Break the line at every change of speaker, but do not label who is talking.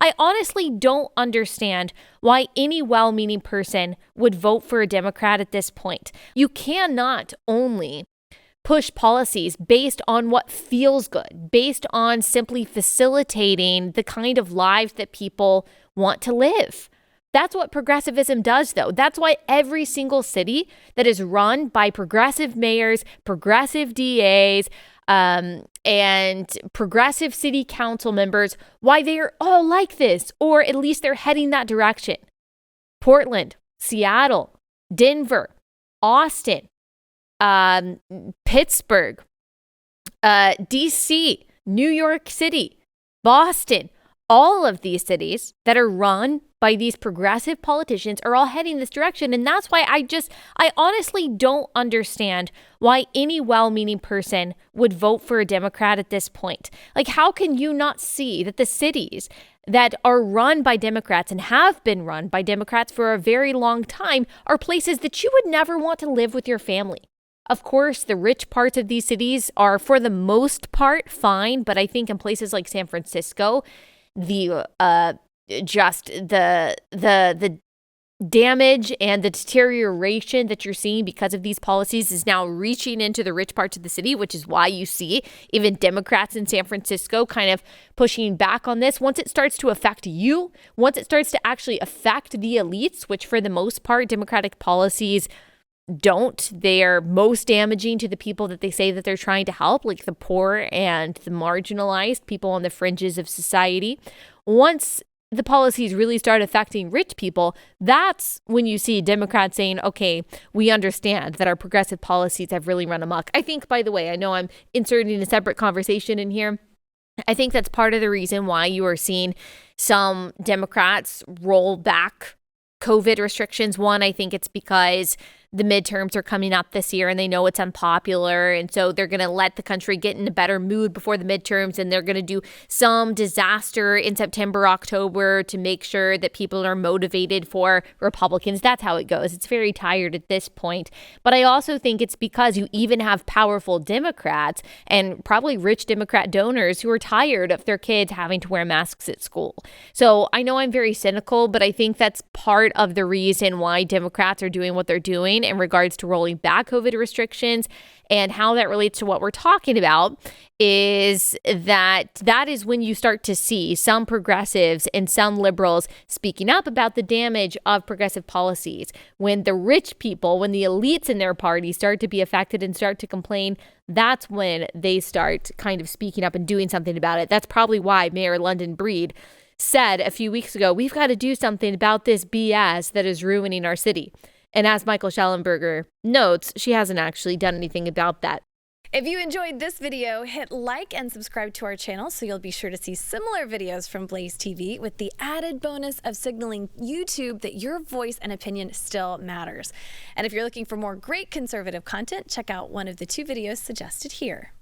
I honestly don't understand why any well-meaning person would vote for a Democrat at this point. You cannot only push policies based on what feels good, based on simply facilitating the kind of lives that people want to live. That's what progressivism does, though. That's why every single city that is run by progressive mayors, progressive DAs, and progressive city council members, why they are all like this, or at least they're heading that direction. Portland, Seattle, Denver, Austin, Pittsburgh, DC, New York City, Boston, all of these cities that are run by these progressive politicians are all heading this direction. And that's why I honestly don't understand why any well-meaning person would vote for a Democrat at this point. Like, how can you not see that the cities that are run by Democrats and have been run by Democrats for a very long time are places that you would never want to live with your family? Of course, the rich parts of these cities are, for the most part, fine. But I think in places like San Francisco, the damage and the deterioration that you're seeing because of these policies is now reaching into the rich parts of the city, which is why you see even Democrats in San Francisco kind of pushing back on this. Once it starts to affect you, once it starts to actually affect the elites, which for the most part, Democratic policies don't. They're most damaging to the people that they say that they're trying to help, like the poor and the marginalized, people on the fringes of society. Once the policies really start affecting rich people, that's when you see Democrats saying, okay, we understand that our progressive policies have really run amok. I think, by the way, I know I'm inserting a separate conversation in here. I think that's part of the reason why you are seeing some Democrats roll back COVID restrictions. One, I think it's because the midterms are coming up this year and they know it's unpopular. And so they're going to let the country get in a better mood before the midterms. And they're going to do some disaster in September, October to make sure that people are motivated for Republicans. That's how it goes. It's very tired at this point. But I also think it's because you even have powerful Democrats and probably rich Democrat donors who are tired of their kids having to wear masks at school. So I know I'm very cynical, but I think that's part of the reason why Democrats are doing what they're doing in regards to rolling back COVID restrictions. And how that relates to what we're talking about is that is when you start to see some progressives and some liberals speaking up about the damage of progressive policies. When the rich people, when the elites in their party start to be affected and start to complain, that's when they start kind of speaking up and doing something about it. That's probably why Mayor London Breed said a few weeks ago, we've got to do something about this BS that is ruining our city. And as Michael Schellenberger notes, she hasn't actually done anything about that.
If you enjoyed this video, hit like and subscribe to our channel so you'll be sure to see similar videos from BlazeTV with the added bonus of signaling YouTube that your voice and opinion still matters. And if you're looking for more great conservative content, check out one of the 2 videos suggested here.